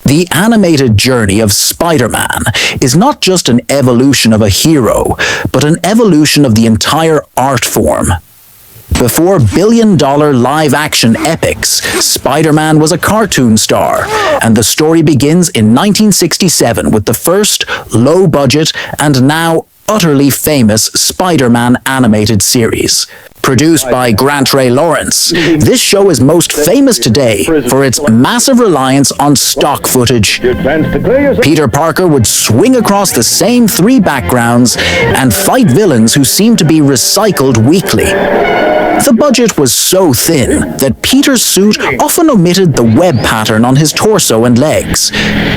The animated journey of Spider-Man is not just an evolution of a hero, but an evolution of the entire art form. Before billion-dollar live-action epics, Spider-Man was a cartoon star, and the story begins in 1967 with the first low-budget and now utterly famous Spider-Man animated series. Produced by Grant Ray Lawrence, this show is most famous today for its massive reliance on stock footage. Peter Parker would swing across the same three backgrounds and fight villains who seemed to be recycled weekly. The budget was so thin that Peter's suit often omitted the web pattern on his torso and legs.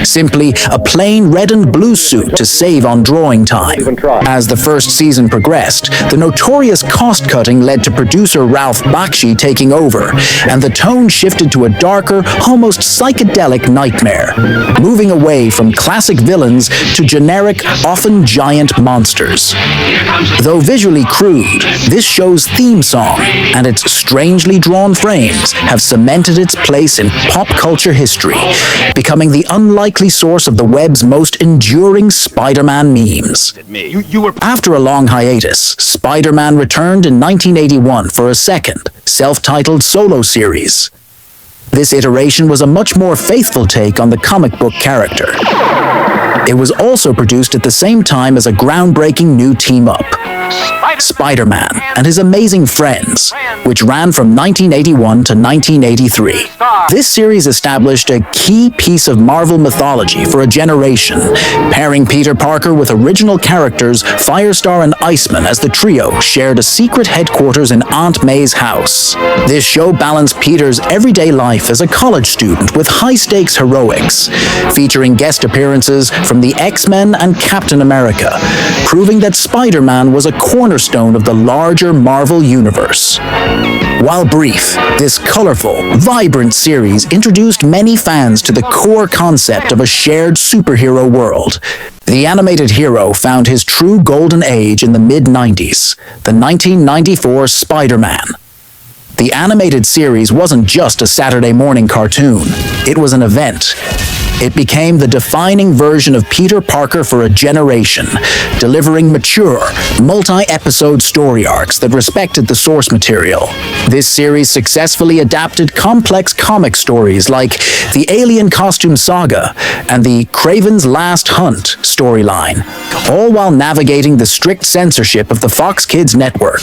Simply a plain red and blue suit to save on drawing time. As the first season progressed, the notorious cost-cutting led to producer Ralph Bakshi taking over, and the tone shifted to a darker, almost psychedelic nightmare, moving away from classic villains to generic, often giant monsters. Though visually crude, this show's theme song and its strangely drawn frames have cemented its place in pop culture history, becoming the unlikely source of the web's most enduring Spider-Man memes. After a long hiatus, Spider-Man returned in 1981 for a second, self-titled solo series. This iteration was a much more faithful take on the comic book character. It was also produced at the same time as a groundbreaking new team-up, Spider-Man and His Amazing Friends, which ran from 1981 to 1983. This series established a key piece of Marvel mythology for a generation, pairing Peter Parker with original characters Firestar and Ice Man as the trio shared a secret headquarters in Aunt May's house. This show balanced Peter's everyday life as a college student with high-stakes heroics, featuring guest appearances from the X-Men and Captain America, proving that Spider-Man was a cornerstone of the larger Marvel universe. While brief, this colorful, vibrant series introduced many fans to the core concept of a shared superhero world. The animated hero found his true golden age in the mid-90s, the 1994 Spider-Man. The animated series wasn't just a Saturday morning cartoon, it was an event. It became the defining version of Peter Parker for a generation, delivering mature, multi-episode story arcs that respected the source material. This series successfully adapted complex comic stories like the Alien Costume Saga and the Kraven's Last Hunt storyline, all while navigating the strict censorship of the Fox Kids network.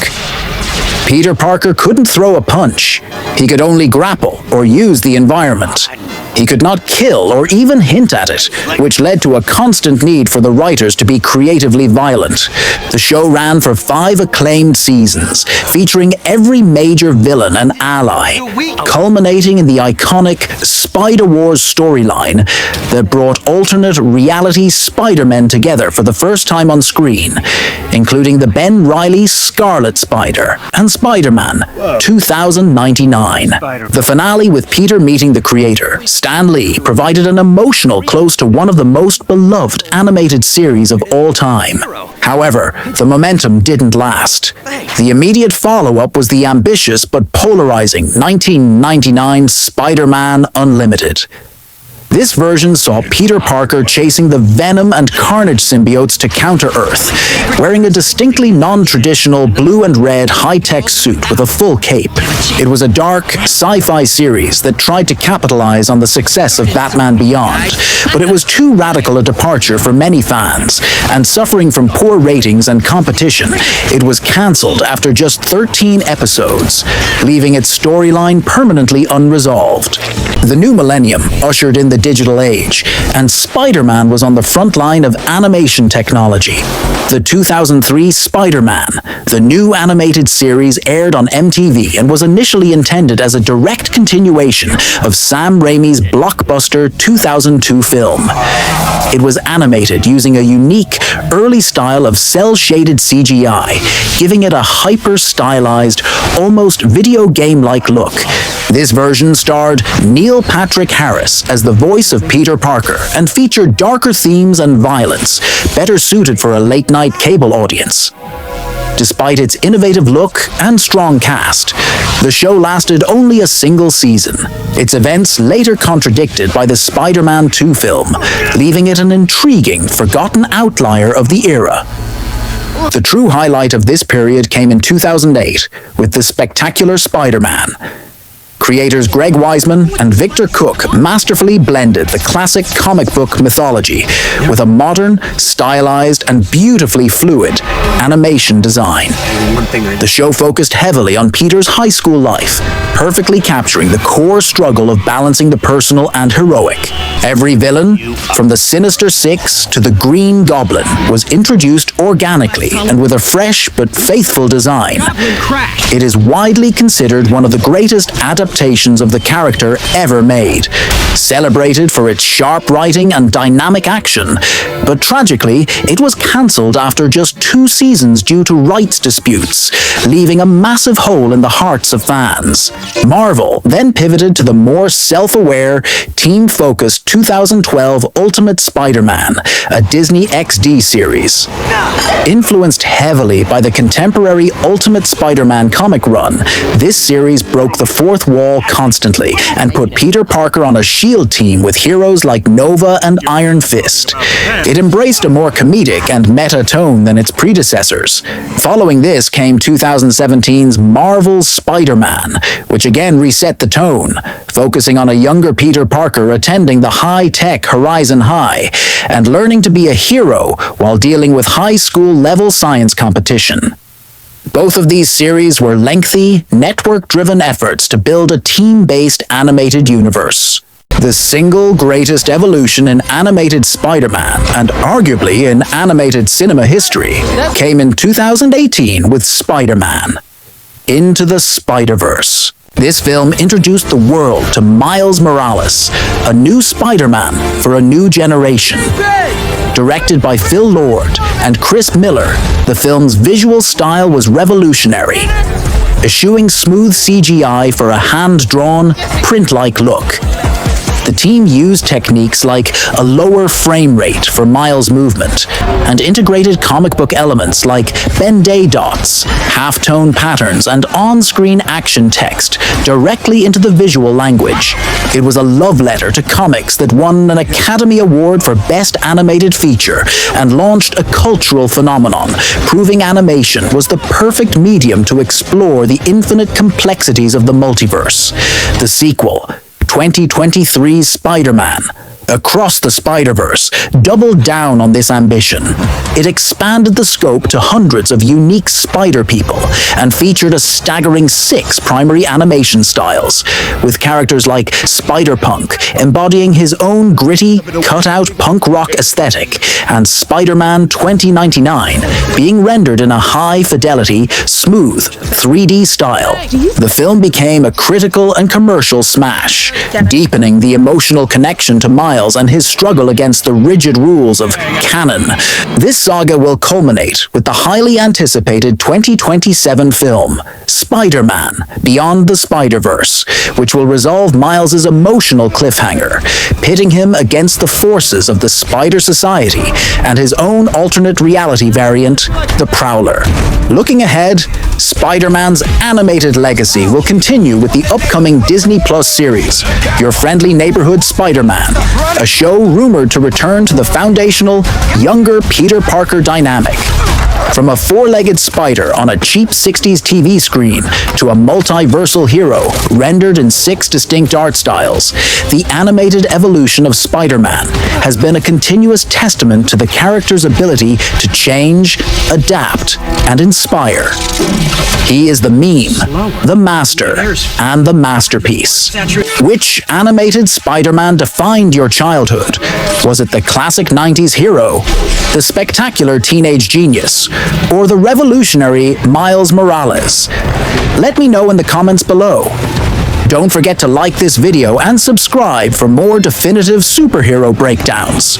Peter Parker couldn't throw a punch. He could only grapple or use the environment. He could not kill or even hint at it, which led to a constant need for the writers to be creatively violent. The show ran for 5 acclaimed seasons, featuring every major villain and ally, culminating in the iconic Spider-Wars storyline that brought alternate reality Spider-Men together for the first time on screen, including the Ben Reilly Scarlet Spider and Spider-Man 2099. The finale with Peter meeting the creator, Stan Lee, provided an emotional close to one of the most beloved animated series of all time. However, the momentum didn't last. The immediate follow-up was the ambitious but polarizing 1999 Spider-Man Unlimited. This version saw Peter Parker chasing the Venom and Carnage symbiotes to counter-Earth, wearing a distinctly non-traditional blue and red high-tech suit with a full cape. It was a dark, sci-fi series that tried to capitalize on the success of Batman Beyond, but it was too radical a departure for many fans, and suffering from poor ratings and competition, it was cancelled after just 13 episodes, leaving its storyline permanently unresolved. The new millennium ushered in the digital age, and Spider-Man was on the front line of animation technology. The 2003 Spider-Man, the new animated series, aired on MTV and was initially intended as a direct continuation of Sam Raimi's blockbuster 2002 film. It was animated using a unique, early style of cel-shaded CGI, giving it a hyper-stylized, almost video game-like look. This version starred Neil Patrick Harris as the voice of Peter Parker and featured darker themes and violence, better suited for a late-night cable audience. Despite its innovative look and strong cast, The show lasted only a single season, its events later contradicted by the Spider-Man 2 film, leaving it an intriguing, forgotten outlier of the era. The true highlight of this period came in 2008 with The Spectacular Spider-Man. Creators Greg Weisman and Victor Cook masterfully blended the classic comic book mythology with a modern, stylized, and beautifully fluid animation design. The show focused heavily on Peter's high school life, perfectly capturing the core struggle of balancing the personal and heroic. Every villain, from the Sinister Six to the Green Goblin, was introduced organically and with a fresh but faithful design. It is widely considered one of the greatest adaptations of the character ever made, celebrated for its sharp writing and dynamic action, but tragically, it was cancelled after just 2 seasons due to rights disputes, leaving a massive hole in the hearts of fans. Marvel then pivoted to the more self-aware, team-focused 2012 Ultimate Spider-Man, a Disney XD series. Influenced heavily by the contemporary Ultimate Spider-Man comic run, this series broke the fourth wall constantly and put Peter Parker on a S.H.I.E.L.D. team with heroes like Nova and Iron Fist. It embraced a more comedic and meta tone than its predecessors. Following this came 2017's Marvel's Spider-Man, which again reset the tone, focusing on a younger Peter Parker attending the high-tech Horizon High and learning to be a hero while dealing with high school-level science competition. Both of these series were lengthy, network-driven efforts to build a team-based animated universe. The single greatest evolution in animated Spider-Man, and arguably in animated cinema history, came in 2018 with Spider-Man: Into the Spider-Verse. This film introduced the world to Miles Morales, a new Spider-Man for a new generation. Directed by Phil Lord and Chris Miller, the film's visual style was revolutionary, eschewing smooth CGI for a hand-drawn, print-like look. The team used techniques like a lower frame rate for Miles' movement and integrated comic book elements like Ben-Day dots, halftone patterns, and on-screen action text directly into the visual language. It was a love letter to comics that won an Academy Award for Best Animated Feature and launched a cultural phenomenon, proving animation was the perfect medium to explore the infinite complexities of the multiverse. The sequel, 2023's Spider-Man: Across the Spider-Verse, doubled down on this ambition. It expanded the scope to hundreds of unique spider people and featured a staggering 6 primary animation styles, with characters like Spider-Punk embodying his own gritty, cut-out punk rock aesthetic, and Spider-Man 2099 being rendered in a high-fidelity, smooth, 3D style. The film became a critical and commercial smash, deepening the emotional connection to Miles and his struggle against the rigid rules of canon. This saga will culminate with the highly anticipated 2027 film, Spider-Man: Beyond the Spider-Verse, which will resolve Miles' emotional cliffhanger, pitting him against the forces of the Spider Society and his own alternate reality variant, the Prowler. Looking ahead, Spider-Man's animated legacy will continue with the upcoming Disney Plus series, Your Friendly Neighborhood Spider-Man, a show rumored to return to the foundational, younger Peter Parker dynamic. From a 4-legged spider on a cheap 60s TV screen to a multiversal hero rendered in 6 distinct art styles, the animated evolution of Spider-Man has been a continuous testament to the character's ability to change, adapt, and inspire. He is the meme, the master, and the masterpiece. Which animated Spider-Man defined your childhood? Was it the classic 90s hero, the spectacular teenage genius, or the revolutionary Miles Morales? Let me know in the comments below. Don't forget to like this video and subscribe for more definitive superhero breakdowns.